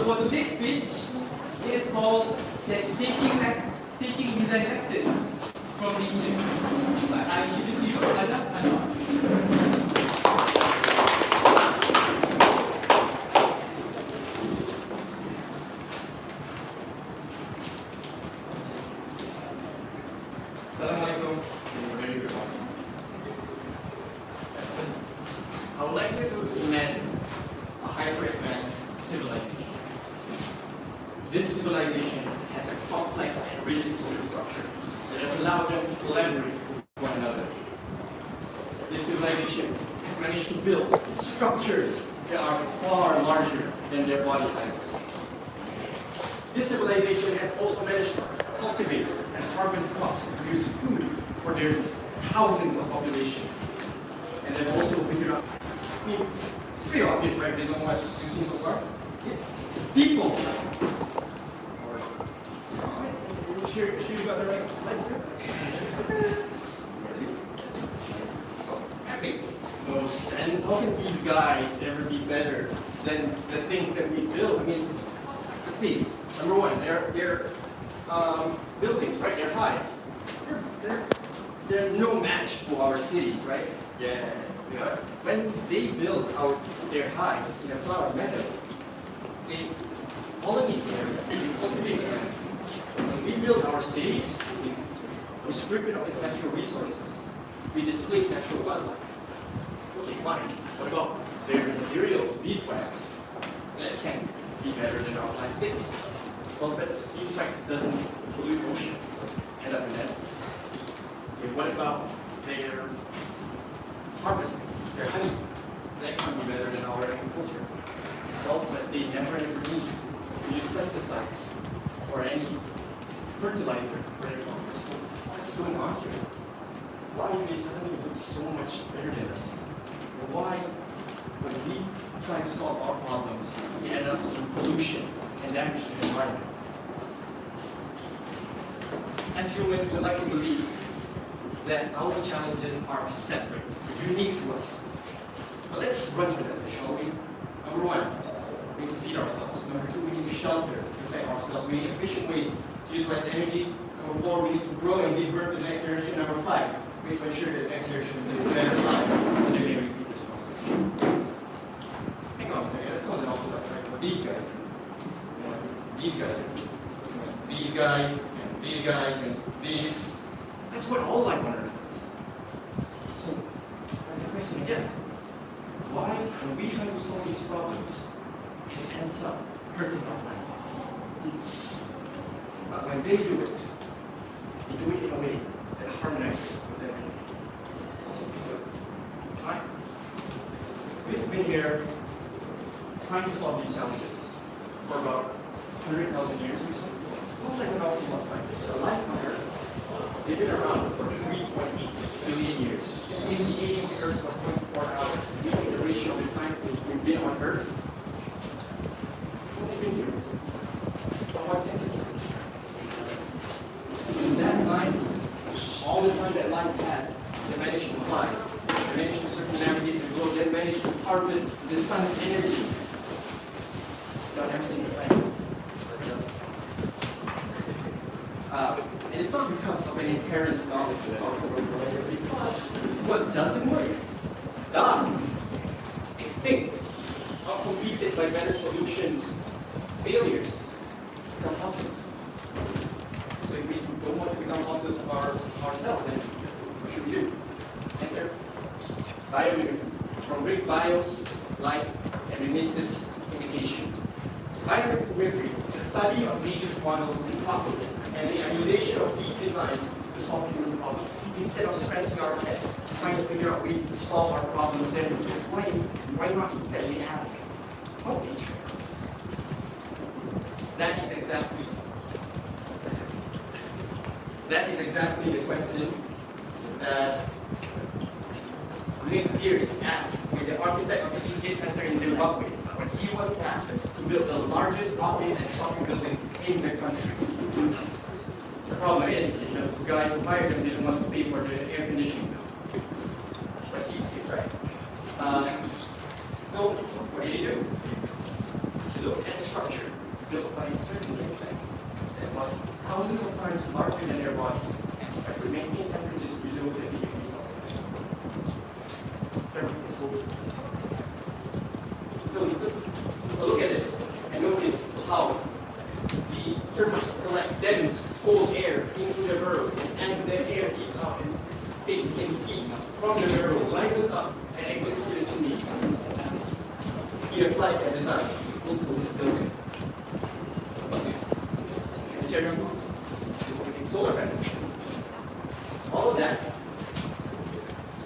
So for today's speech, it is called taking design lessons from nature. So I introduce to you Anwar. Assalamualaikum. Very good morning. I would like you to imagine a hyper-advanced civilization. This civilization has a complex and rigid social structure that has allowed them to collaborate with one another. This civilization has managed to build structures that are far larger than their body sizes. This civilization has also managed to cultivate and harvest crops to produce food for their thousands of population. And they've also figured out, I mean, it's pretty obvious, right, based on what you've seen so far. It's people. Sure you got the right slides here? That makes no sense. How can these guys ever be better than the things that we build? I mean, let's see. Number one, they're buildings, right? They're hives. They're no match to our cities, right? Yeah. When they build their hives in a flower meadow, they pollinate there, they cultivate there. When we build our cities, we strip it of its natural resources. We displace natural wildlife. Okay, fine. What about their materials, beeswax? That can be better than our plastics. Well, but beeswax doesn't pollute oceans, so end up in landfills. Okay, what about their harvesting, their honey? That can be better than our agriculture. Well, but they never ever need to use pesticides or any fertilizer for their farmers. So what's going on here? Why do they suddenly look so much better than us? And why, when we try to solve our problems, we end up in pollution and damage to the environment? As humans, we like to believe that our challenges are separate, unique to us. But let's run with it, shall we? Number one, we need to feed ourselves. Number two, we need to shelter, protect ourselves. We need efficient ways to utilize energy. Number four, we need to grow and give birth to the next generation. Number five, we need to ensure that the next generation will live better lives so they may repeat this process. Hang on a second, that's not an awful lot, right? So these guys, these guys, these guys, these guys, and these. That's what all life on Earth is. So, that's the question again. Why, when we try to solve these problems, it ends up hurting our planet? But when they do it in a way that harmonizes with everything. Simply put, time. We've been here trying to solve these challenges for about 100,000 years or so. Sounds like an awful lot of time. So life on Earth, they've been around for 3.8 billion years. If the age of the Earth was 24 hours, meaning the ratio of the time we've been on Earth, we've been here for 1 century. In that time, all the time that life had, they managed to fly, they managed to circumnavigate the globe, they managed to harvest the sun's energy. Done everything right. And it's not because of an inherent knowledge of because what doesn't work does. Extinct, outcompeted by better solutions, failures, become fossils. So if we don't want to become fossils of ourselves, then what should we do? Enter biomimicry. From Greek bios, life, and mimesis, imitation. Biomimicry is the study of nature's models and processes, and the emulation of these designs to solve human problems. Instead of scratching our heads, trying to figure out ways to solve our problems, then why not instead we ask, how nature is? That is exactly the question that Nick Pierce asked, who is the architect of the Eastgate Center in Zimbabwe, when he was tasked to build the largest office and shopping building in the country. The problem is, the guys who hired them didn't want to pay for the air conditioning bill. But cheapskate, right? So, what did he do? He looked at the structure. built by a certain insect that was thousands of times larger than their bodies, but could maintain temperatures below 50 degrees Celsius. So look at this and notice how the termites collect dense, cold air into their burrows, and as the air heats up and takes in heat from the burrow, rises up and exits to the chimney. He applied that design into this building. Interior roof, using solar panels. All of that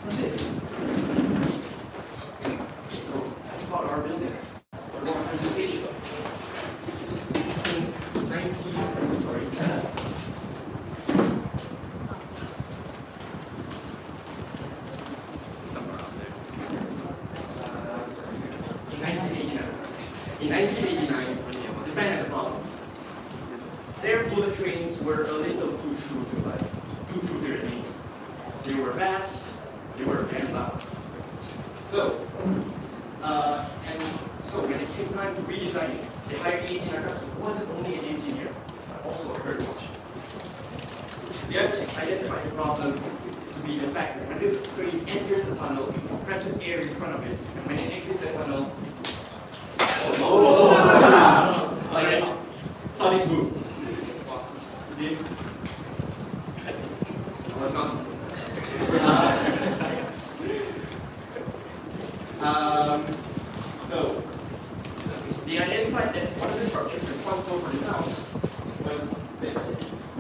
from this. Okay, so that's about our buildings. Our long presentations. In 1989, Japan had a problem. Their bullet trains were a little too true to life, too true to their name. They were fast, they were very loud. So when it came time to redesign it, they hired 18 architects who wasn't only an engineer, but also a bird watcher. They identified the problem to be the fact that when the train enters the tunnel, it compresses air in front of it, and when it exits the tunnel, sonic boom. I was not supposed to. So, they identified that one of the structures responsible for the sounds was this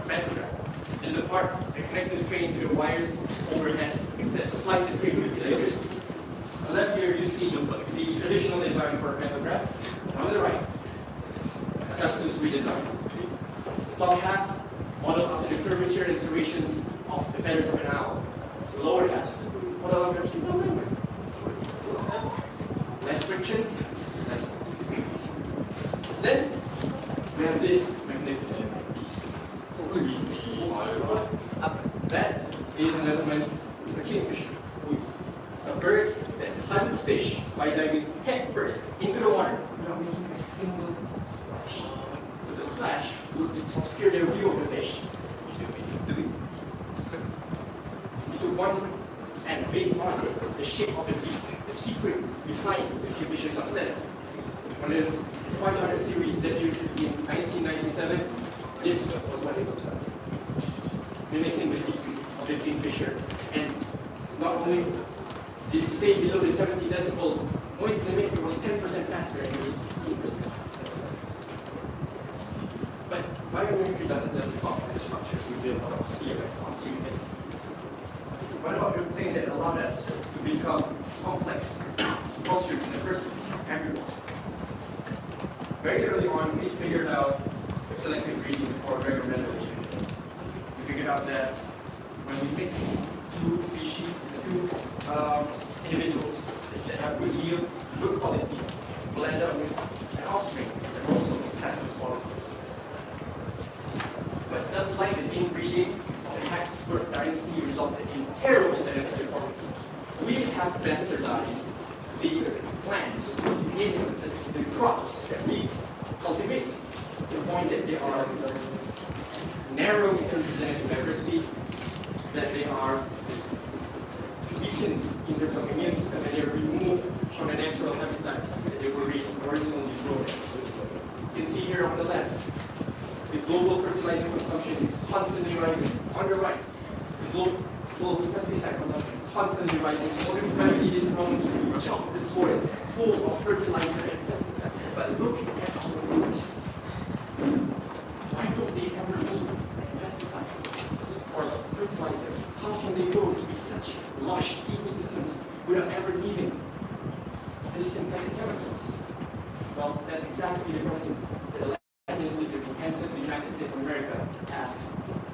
pantograph. This is the part that connects the train to the wires overhead that supplies the train with electricity. On the left here, you see the traditional design for a pantograph. On the right, Akatsu's redesign. Top half, modeled after the curvature and serrations of the feathers of an owl. The lower half, modeled after the membrane. Less friction, less speed. Then, we have this magnificent beast. That, ladies and gentlemen, is a kingfisher. A bird that hunts fish by diving head first into the water without making a single splash. Because a splash would obscure their view of the fish. He took one, and based on the shape of the beak, the secret behind the kingfisher success. When the 500 series debuted in 1997, this was what it looks like. Mimicking the beak of the kingfisher, and not only did it stay below the 70 decibel noise limit, it was 10% faster and it was 15%. But biomimicry doesn't just stop at the structures we build out of steel and concrete. What about the things that allowed us to become complex cultures in the first place? Everyone. Very early on, we figured out selective breeding before very readily. We figured out that when we mix two species, two individuals that have good yield, good quality, will end up with an offspring that also has those qualities. But just like the inbreeding of the Habsburg dynasty resulted in terrible genetic qualities, we have bastardized the plants in the crops that we cultivate to the point that they are narrow in terms of genetic diversity, that they are weakened in terms of immune system, and they are removed from the natural habitats that they were originally grown. You can see here on the left, the global fertilizer consumption is constantly rising. On the right, the global pesticide consumption is constantly rising. In order to remedy this problem, we chop the soil full of fertilizer and pesticide. But look at our forests. Why don't they ever need pesticides or fertilizer? How can they grow to be such lush ecosystems without ever needing these synthetic chemicals? Well, that's exactly the question that the Land Institute in Kansas, the United States of America, asks.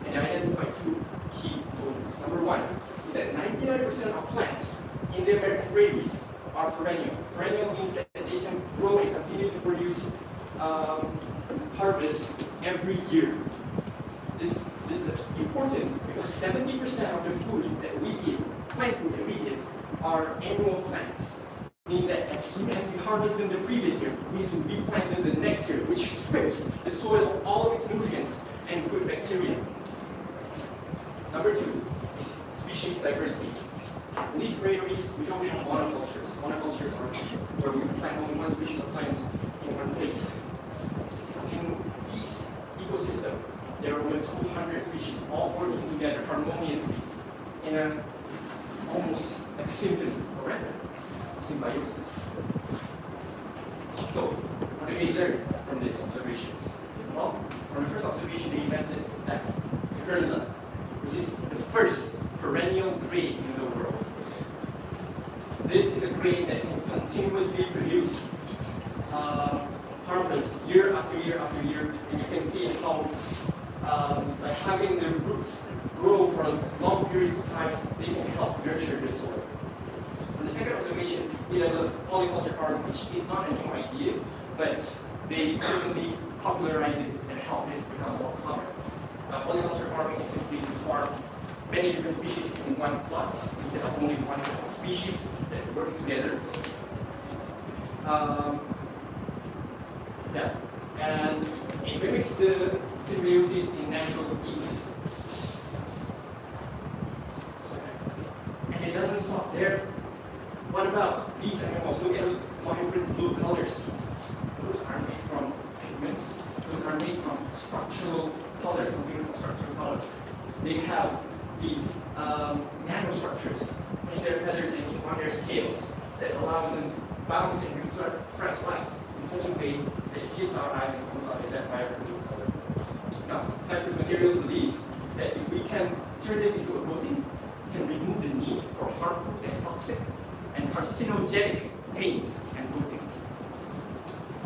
And they identified two key components. Number one is that 99% of plants in the American prairies are perennial. Perennial means that they can grow and continue to produce harvest every year. This is important because 70% of the food that we eat, plant food that we eat, are annual plants. meaning that as soon as we harvest them the previous year, we need to replant them the next year, which strips the soil of all of its nutrients and good bacteria. Number 2 is species diversity. In these granaries, we don't have monocultures. Monocultures are where we plant only one species of plants in one place. In these ecosystems, there are over 200 species all working together harmoniously in a almost like a symphony, or rather, symbiosis. So, what do we learn from these observations? Well, from the first observation, they invented that Kernza, which is the first perennial grain in the world. This is a grain that can continuously produce harvest year after year after year, and you can see how by having the roots grow for long periods of time, they can help nurture the soil. And the second observation, we have the polyculture farming, which is not a new idea, but they certainly popularize it and help it become more common. Polyculture farming is simply to farm many different species in one plot instead of only one species that work together. And it mimics the symbiosis in natural ecosystems. And it doesn't stop there. What about these animals? Look at those vibrant blue colors. Those are made from pigments. Those are made from structural colors, beautiful structural colors. They have these nanostructures in their feathers and on their scales that allow them to bounce and reflect light in such a way that it hits our eyes and comes out in that vibrant blue color. Now, Cypress Materials believes that if we can turn this into a coating, we can remove the need for harmful and toxic and carcinogenic paints and coatings.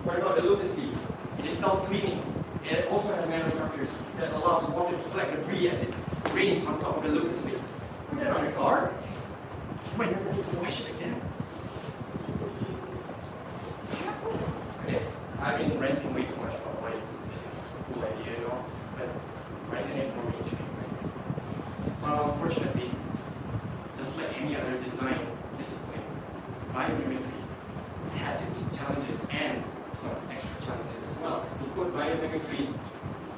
What about the lotus leaf? It is self-cleaning. It also has nanostructures that allows water to collect debris as it rains on top of the lotus leaf. Put that on your car. You might never need to wash it again. Okay, I've been ranting way too much about why this is a cool idea, you know, but why isn't it more mainstream? Well, unfortunately, just like any other design discipline, biomimicry has its challenges and some extra challenges as well. To quote Biomimicry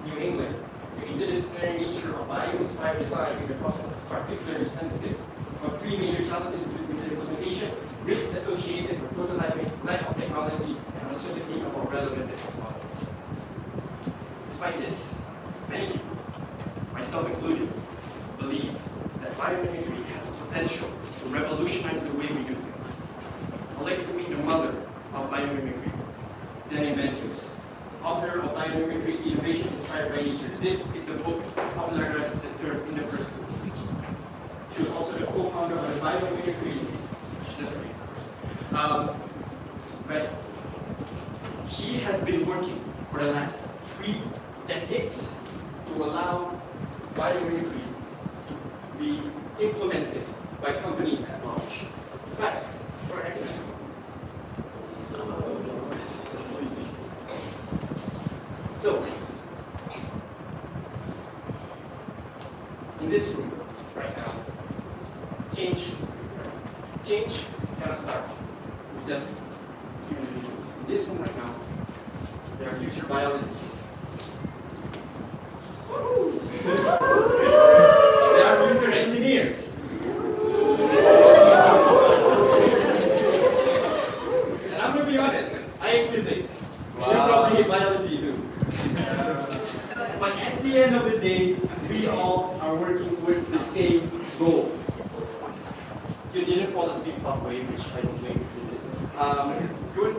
New England, the interdisciplinary nature of bio-inspired design in the process is particularly sensitive for 3 major challenges with the implementation: risks associated with prototyping, lack of technology, and uncertainty about relevant business models. Despite this, many people, myself included, believe that biomimicry has the potential to revolutionize the way we do things. I'd like to meet the mother of biomimicry, Jenny Mendes, author of Biomimicry Innovation Inspired by Nature. This is the book that popularized the term in the first place. She was also the co-founder of the Biomimicry Institute. Just a minute. But she has been working for the last 3 decades to allow biomimicry to be implemented by companies at large. In fact, for example, so, in this room right now, change cannot start with just a few individuals. In this room right now, there are future biologists. There are future engineers. And I'm going to be honest, I hate physics. Wow. You probably hate biology too. But at the end of the day, we all are working towards the same goal. You didn't fall asleep halfway, which I don't blame you. You would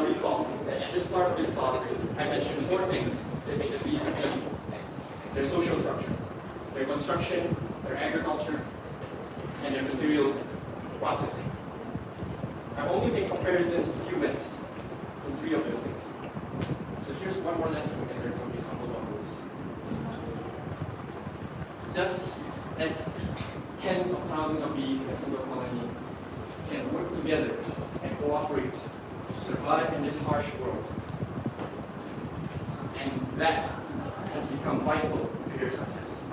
recall that at the start of this talk, I mentioned 4 things that make the bee successful: their social structure, their construction, their agriculture, and their material processing. I've only made comparisons to humans in 3 of those things. So here's one more lesson we can learn from these humble bumbles. Just as tens of thousands of bees in a single colony can work together and cooperate to survive in this harsh world, and that has become vital to their success,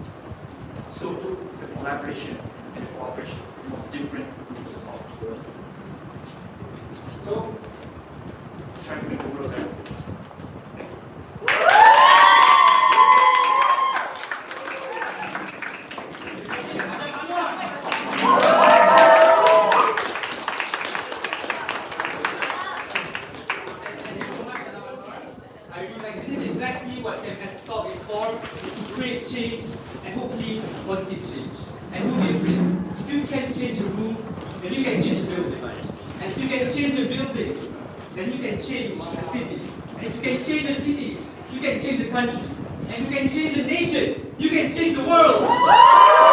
so too is the collaboration and cooperation of different groups of people. and hopefully positive change. And don't be afraid. If you can change a room, then you can change a building. And if you can change a building, then you can change a city. And if you can change a city, you can change a country. And if you can change a nation, you can change the world.